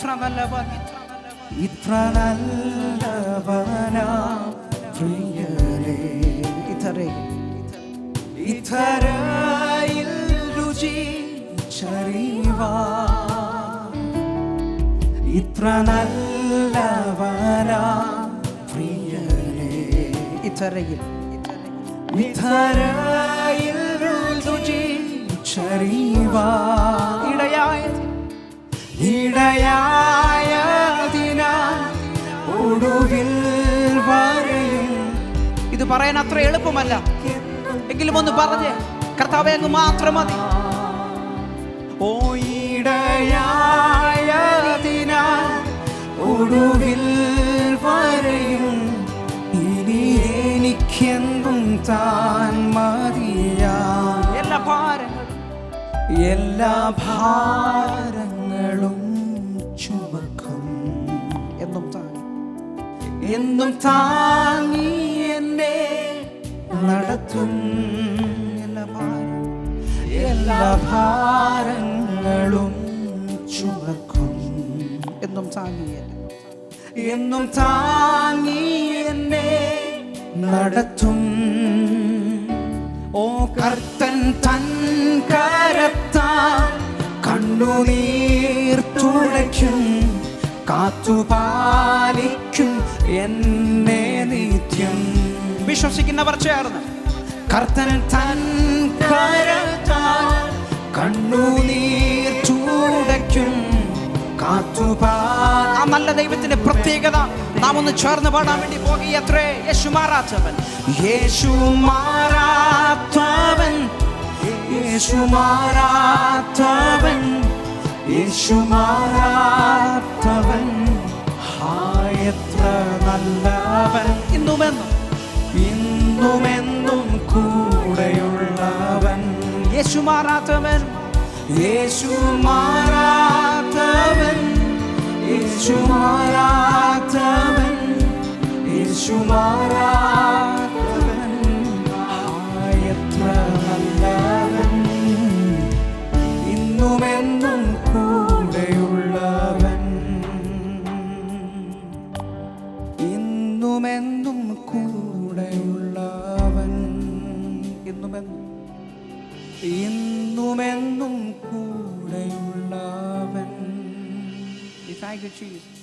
ഇത്ര നല്ലവൻ, ഇത്ര നല്ലവനാ പ്രിയനേ. ഇത്തരയിൽ രുചിച്ചറിവാൻ ഇത്ര നല്ലവനാ പ്രിയനേ. ഇത്തരയിൽ രുചിച്ചറിവാൻ ഇടയായതിനാൽ ഒടുവിൽ വരെയും. ഇത് പറയാൻ അത്ര എളുപ്പമല്ല, എങ്കിലും ഒന്ന് പറഞ്ഞ് കർത്താവേ അങ്ങ് മാത്രം മതി. ഓ ഇടയായതിനാൽ ഒടുവിൽ വരെയും ഇനി എനിക്കെന്തും താൻ മതിയാ. എല്ലാ ഭാരങ്ങളും ചുമക്കും എന്നും താങ്ങി എന്നെ നടത്തും. എല്ലാ ഭാരങ്ങളും ചുമക്കും എന്നും താങ്ങി എന്നെ നടത്തും. ഓ കർത്തൻ തൻ കരത്താൽ കണ്ണുനീർ തുടയ്ക്കും, കാത്തുപാലിക്കും എന്നെ നിത്യം. വിശ്വസിക്കുന്നവർ ചേർന്ന് കർത്തൻ തൻ കരത്താൽ കണ്ണുനീർ തുടയ്ക്കും, കാത്തുപാൽ. ആ നല്ല ദൈവത്തിന്റെ പ്രത്യേകത നാം ഒന്ന് ചേർന്ന് പാടാൻ വേണ്ടി പോകുകയത്രേ. യേശു മാറാത്തവൻ, യേശു മാറാത്തവൻ, യേശു മാറാത്തവൻ, യേശു മാറാത്തവൻ. എത്ര നല്ലവൻ, ഇന്നുമെന്നും കൂടെയുള്ളവൻ. യേശു മാറാത്തവൻ, യേശു മാറാത്തവൻ, യേശു മാറാത്തവൻ, യേശു മാറാത്തവൻ. എത്ര നല്ലവൻ, ഇന്നുമെന്നും കൂടെയുള്ളവൻ, ഇന്നുമെന്നും കൂടെയുള്ളവൻ, ഇന്നുമെന്നും കൂടെയുള്ളവൻ. Thank you, Jesus.